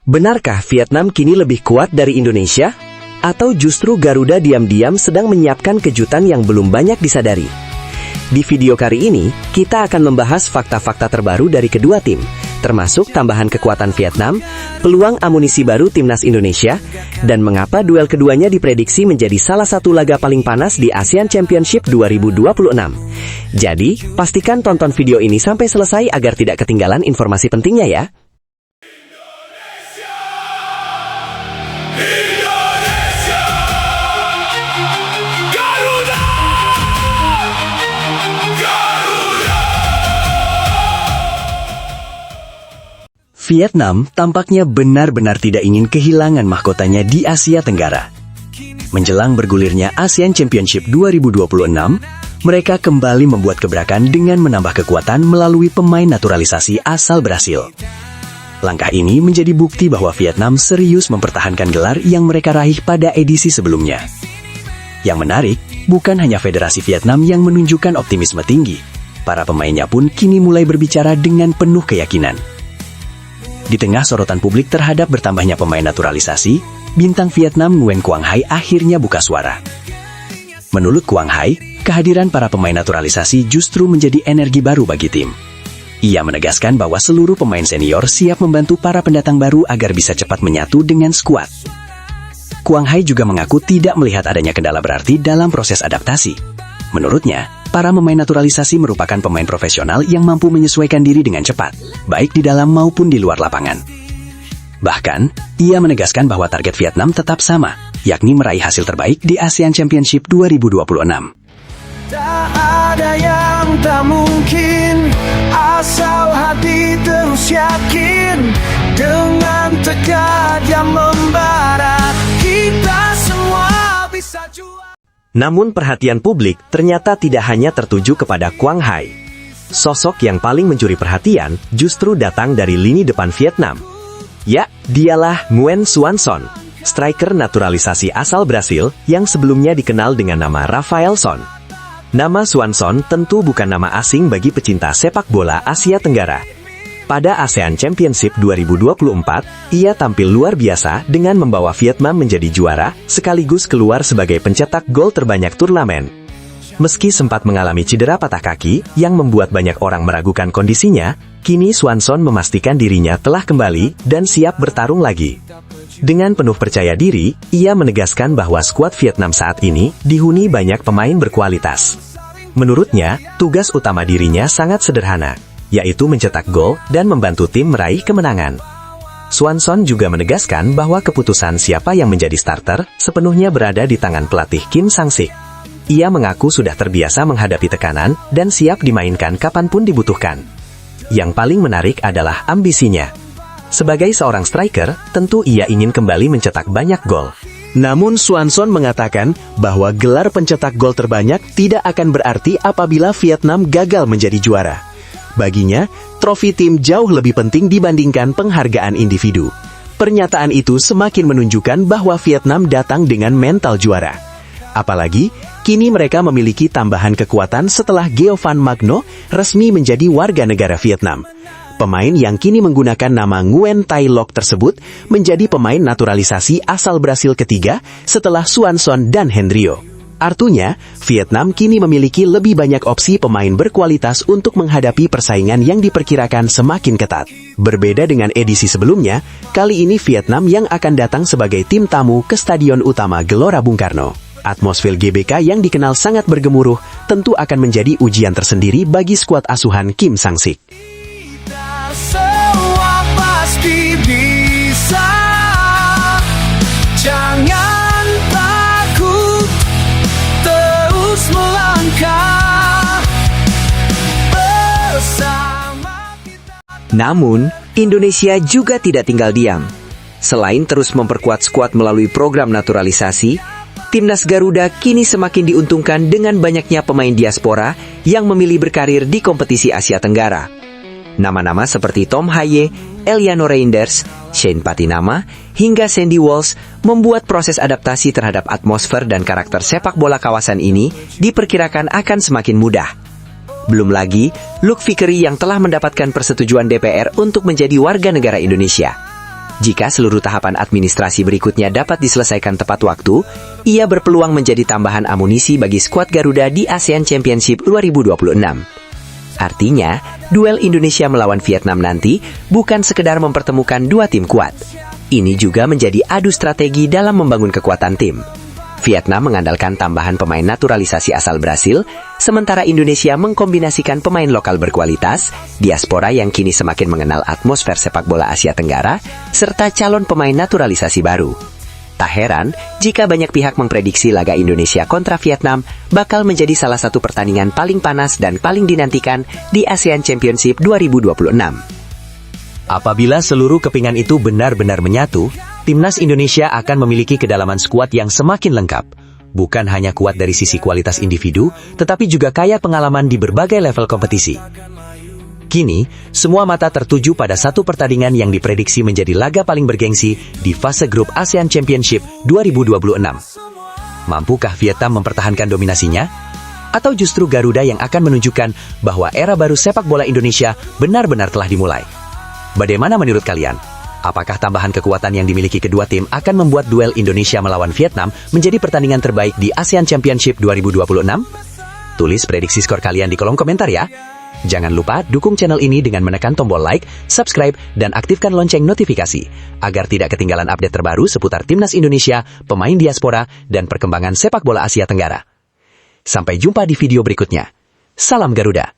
Benarkah Vietnam kini lebih kuat dari Indonesia? Atau justru Garuda diam-diam sedang menyiapkan kejutan yang belum banyak disadari? Di video kali ini, kita akan membahas fakta-fakta terbaru dari kedua tim, termasuk tambahan kekuatan Vietnam, peluang amunisi baru timnas Indonesia, dan mengapa duel keduanya diprediksi menjadi salah satu laga paling panas di ASEAN Championship 2026. Jadi, pastikan tonton video ini sampai selesai agar tidak ketinggalan informasi pentingnya ya. Vietnam tampaknya benar-benar tidak ingin kehilangan mahkotanya di Asia Tenggara. Menjelang bergulirnya ASEAN Championship 2026, mereka kembali membuat gebrakan dengan menambah kekuatan melalui pemain naturalisasi asal Brasil. Langkah ini menjadi bukti bahwa Vietnam serius mempertahankan gelar yang mereka raih pada edisi sebelumnya. Yang menarik, bukan hanya Federasi Vietnam yang menunjukkan optimisme tinggi, para pemainnya pun kini mulai berbicara dengan penuh keyakinan. Di tengah sorotan publik terhadap bertambahnya pemain naturalisasi, bintang Vietnam Nguyen Quang Hai akhirnya buka suara. Menurut Quang Hai, kehadiran para pemain naturalisasi justru menjadi energi baru bagi tim. Ia menegaskan bahwa seluruh pemain senior siap membantu para pendatang baru agar bisa cepat menyatu dengan skuad. Quang Hai juga mengaku tidak melihat adanya kendala berarti dalam proses adaptasi. Menurutnya, para pemain naturalisasi merupakan pemain profesional yang mampu menyesuaikan diri dengan cepat, baik di dalam maupun di luar lapangan. Bahkan, ia menegaskan bahwa target Vietnam tetap sama, yakni meraih hasil terbaik di ASEAN Championship 2026. Tak ada yang tak mungkin, asal hati terus yakin. Dengan tekad yang membara, kita semua bisa juara. Namun perhatian publik ternyata tidak hanya tertuju kepada Quang Hai. Sosok yang paling mencuri perhatian justru datang dari lini depan Vietnam. Ya, dialah Nguyen Xuan Son, striker naturalisasi asal Brasil yang sebelumnya dikenal dengan nama Rafael Son. Nama Xuan Son tentu bukan nama asing bagi pecinta sepak bola Asia Tenggara. Pada ASEAN Championship 2024, ia tampil luar biasa dengan membawa Vietnam menjadi juara, sekaligus keluar sebagai pencetak gol terbanyak turnamen. Meski sempat mengalami cedera patah kaki, yang membuat banyak orang meragukan kondisinya, kini Xuan Son memastikan dirinya telah kembali dan siap bertarung lagi. Dengan penuh percaya diri, ia menegaskan bahwa skuad Vietnam saat ini dihuni banyak pemain berkualitas. Menurutnya, tugas utama dirinya sangat sederhana, yaitu mencetak gol dan membantu tim meraih kemenangan. Xuan Son juga menegaskan bahwa keputusan siapa yang menjadi starter sepenuhnya berada di tangan pelatih Kim Sang-sik. Ia mengaku sudah terbiasa menghadapi tekanan dan siap dimainkan kapanpun dibutuhkan. Yang paling menarik adalah ambisinya. Sebagai seorang striker, tentu ia ingin kembali mencetak banyak gol. Namun Xuan Son mengatakan bahwa gelar pencetak gol terbanyak tidak akan berarti apabila Vietnam gagal menjadi juara. Baginya, trofi tim jauh lebih penting dibandingkan penghargaan individu. Pernyataan itu semakin menunjukkan bahwa Vietnam datang dengan mental juara. Apalagi, kini mereka memiliki tambahan kekuatan setelah Gio Van Magno resmi menjadi warga negara Vietnam. Pemain yang kini menggunakan nama Nguyen Tai Loc tersebut menjadi pemain naturalisasi asal Brasil ketiga setelah Xuan Son dan Hendrio. Artinya, Vietnam kini memiliki lebih banyak opsi pemain berkualitas untuk menghadapi persaingan yang diperkirakan semakin ketat. Berbeda dengan edisi sebelumnya, kali ini Vietnam yang akan datang sebagai tim tamu ke Stadion Utama Gelora Bung Karno. Atmosfer GBK yang dikenal sangat bergemuruh tentu akan menjadi ujian tersendiri bagi skuad asuhan Kim Sang-sik. Kita semua pasti bisa. Jangan takut, terus melangkah bersama kita. Namun, Indonesia juga tidak tinggal diam. Selain terus memperkuat skuad melalui program naturalisasi, Timnas Garuda kini semakin diuntungkan dengan banyaknya pemain diaspora yang memilih berkarir di kompetisi Asia Tenggara. Nama-nama seperti Tom Haye, Eliano Reinders, Shane Patinama, hingga Sandy Walsh membuat proses adaptasi terhadap atmosfer dan karakter sepak bola kawasan ini diperkirakan akan semakin mudah. Belum lagi, Luke Vickery yang telah mendapatkan persetujuan DPR untuk menjadi warga negara Indonesia. Jika seluruh tahapan administrasi berikutnya dapat diselesaikan tepat waktu, ia berpeluang menjadi tambahan amunisi bagi skuad Garuda di ASEAN Championship 2026. Artinya, duel Indonesia melawan Vietnam nanti bukan sekedar mempertemukan dua tim kuat. Ini juga menjadi adu strategi dalam membangun kekuatan tim. Vietnam mengandalkan tambahan pemain naturalisasi asal Brasil, sementara Indonesia mengkombinasikan pemain lokal berkualitas, diaspora yang kini semakin mengenal atmosfer sepak bola Asia Tenggara, serta calon pemain naturalisasi baru. Tak heran jika banyak pihak memprediksi laga Indonesia kontra Vietnam bakal menjadi salah satu pertandingan paling panas dan paling dinantikan di ASEAN Championship 2026. Apabila seluruh kepingan itu benar-benar menyatu, Timnas Indonesia akan memiliki kedalaman skuad yang semakin lengkap. Bukan hanya kuat dari sisi kualitas individu, tetapi juga kaya pengalaman di berbagai level kompetisi. Kini, semua mata tertuju pada satu pertandingan yang diprediksi menjadi laga paling bergengsi di fase grup ASEAN Championship 2026. Mampukah Vietnam mempertahankan dominasinya? Atau justru Garuda yang akan menunjukkan bahwa era baru sepak bola Indonesia benar-benar telah dimulai? Bagaimana menurut kalian? Apakah tambahan kekuatan yang dimiliki kedua tim akan membuat duel Indonesia melawan Vietnam menjadi pertandingan terbaik di ASEAN Championship 2026? Tulis prediksi skor kalian di kolom komentar ya. Jangan lupa dukung channel ini dengan menekan tombol like, subscribe, dan aktifkan lonceng notifikasi, agar tidak ketinggalan update terbaru seputar Timnas Indonesia, pemain diaspora, dan perkembangan sepak bola Asia Tenggara. Sampai jumpa di video berikutnya. Salam Garuda!